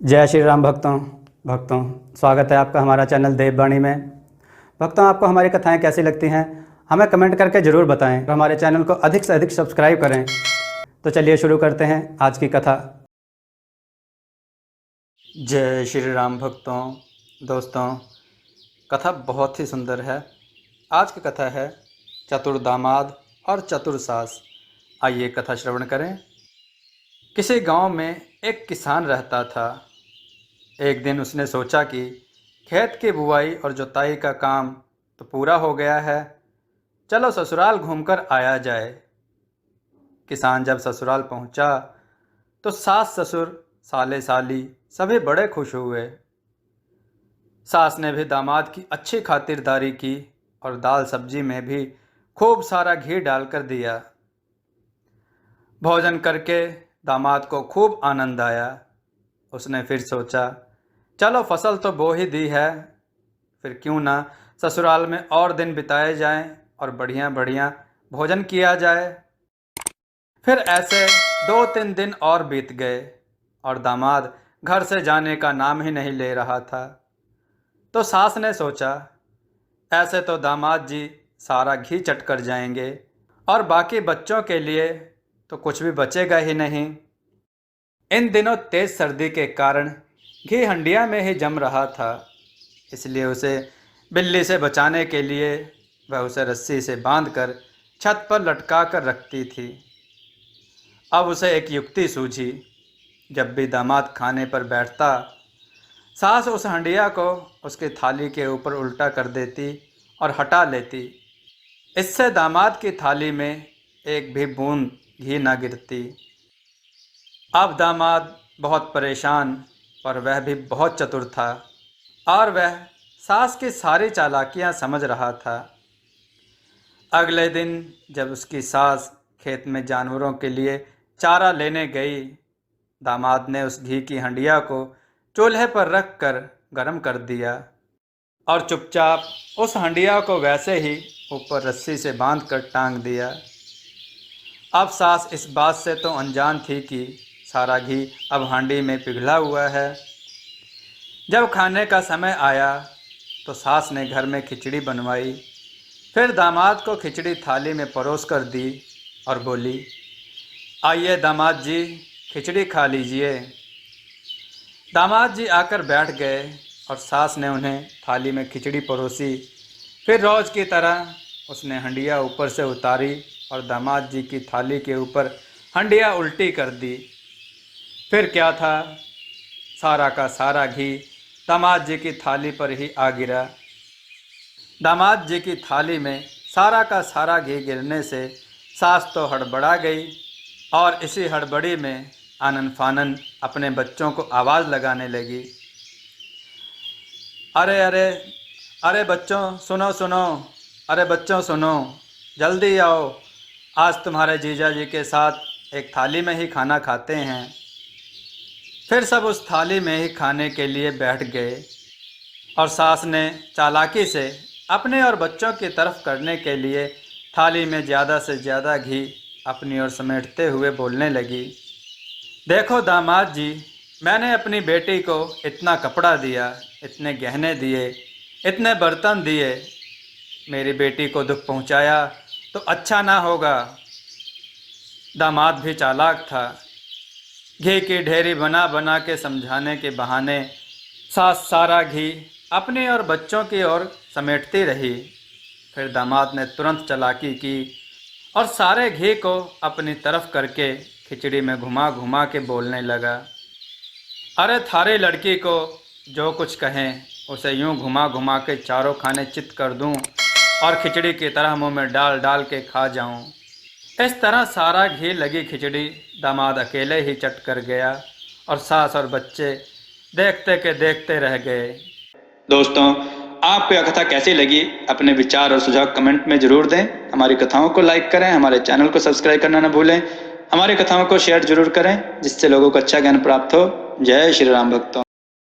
जय श्री राम भक्तों स्वागत है आपका हमारा चैनल देववाणी में। भक्तों, आपको हमारी कथाएं कैसी लगती हैं हमें कमेंट करके ज़रूर बताएं और हमारे चैनल को अधिक से अधिक सब्सक्राइब करें। तो चलिए शुरू करते हैं आज की कथा। जय श्री राम दोस्तों, कथा बहुत ही सुंदर है। आज की कथा है चतुर दामाद और चतुर सास। आइए कथा श्रवण करें। किसी गांव में एक किसान रहता था। एक दिन उसने सोचा कि खेत की बुआई और जुताई का काम तो पूरा हो गया है, चलो ससुराल घूमकर आया जाए। किसान जब ससुराल पहुंचा तो सास ससुर साले साली सभी बड़े खुश हुए। सास ने भी दामाद की अच्छी खातिरदारी की और दाल सब्जी में भी खूब सारा घी डालकर दिया। भोजन करके दामाद को खूब आनंद आया। उसने फिर सोचा, चलो फसल तो बो ही दी है, फिर क्यों ना ससुराल में और दिन बिताए जाएं और बढ़िया बढ़िया भोजन किया जाए। फिर ऐसे 2-3 दिन और बीत गए और दामाद घर से जाने का नाम ही नहीं ले रहा था। तो सास ने सोचा, ऐसे तो दामाद जी सारा घी चट कर जाएंगे और बाकी बच्चों के लिए तो कुछ भी बचेगा ही नहीं। इन दिनों तेज सर्दी के कारण घी हंडिया में ही जम रहा था, इसलिए उसे बिल्ली से बचाने के लिए वह उसे रस्सी से बांधकर छत पर लटका कर रखती थी। अब उसे एक युक्ति सूझी। जब भी दामाद खाने पर बैठता, सास उस हंडिया को उसकी थाली के ऊपर उल्टा कर देती और हटा लेती। इससे दामाद की थाली में एक भी बूंद घी न गिरती। अब दामाद बहुत परेशान, पर वह भी बहुत चतुर था और वह सास की सारी चालाकियां समझ रहा था। अगले दिन जब उसकी सास खेत में जानवरों के लिए चारा लेने गई, दामाद ने उस घी की हंडिया को चूल्हे पर रख कर गर्म कर दिया और चुपचाप उस हंडिया को वैसे ही ऊपर रस्सी से बांध कर टांग दिया। अब सास इस बात से तो अनजान थी कि सारा घी अब हांडी में पिघला हुआ है। जब खाने का समय आया तो सास ने घर में खिचड़ी बनवाई। फिर दामाद को खिचड़ी थाली में परोस कर दी और बोली, आइए दामाद जी, खिचड़ी खा लीजिए। दामाद जी आकर बैठ गए और सास ने उन्हें थाली में खिचड़ी परोसी। फिर रोज की तरह उसने हंडिया ऊपर से उतारी और दामाद जी की थाली के ऊपर हंडिया उल्टी कर दी। फिर क्या था, सारा का सारा घी दामाद जी की थाली पर ही आ गिरा। दामाद जी की थाली में सारा का सारा घी गिरने से सास तो हड़बड़ा गई और इसी हड़बड़ी में आनन फानन अपने बच्चों को आवाज़ लगाने लगी, अरे अरे अरे बच्चों सुनो सुनो, अरे बच्चों सुनो, जल्दी आओ, आज तुम्हारे जीजा जी के साथ एक थाली में ही खाना खाते हैं। फिर सब उस थाली में ही खाने के लिए बैठ गए और सास ने चालाकी से अपने और बच्चों की तरफ करने के लिए थाली में ज़्यादा से ज़्यादा घी अपनी ओर समेटते हुए बोलने लगी, देखो दामाद जी, मैंने अपनी बेटी को इतना कपड़ा दिया, इतने गहने दिए, इतने बर्तन दिए, मेरी बेटी को दुख पहुंचाया तो अच्छा ना होगा। दामाद भी चालाक था। घी की ढेरी बना बना के समझाने के बहाने सास सारा घी अपने और बच्चों की ओर समेटती रही। फिर दामाद ने तुरंत चालाकी की और सारे घी को अपनी तरफ करके खिचड़ी में घुमा घुमा के बोलने लगा, अरे थारी लड़की को जो कुछ कहें उसे यूं घुमा घुमा के चारों खाने चित कर दूं और खिचड़ी की तरह मुंह में डाल डाल के खा जाऊं। इस तरह सारा घी लगी खिचड़ी दामाद अकेले ही चट कर गया और सास और बच्चे देखते के देखते रह गए। दोस्तों, आपको यह कथा कैसी लगी अपने विचार और सुझाव कमेंट में जरूर दें। हमारी कथाओं को लाइक करें, हमारे चैनल को सब्सक्राइब करना न भूलें। हमारी कथाओं को शेयर जरूर करें जिससे लोगों को अच्छा ज्ञान प्राप्त हो। जय श्री राम भक्तों।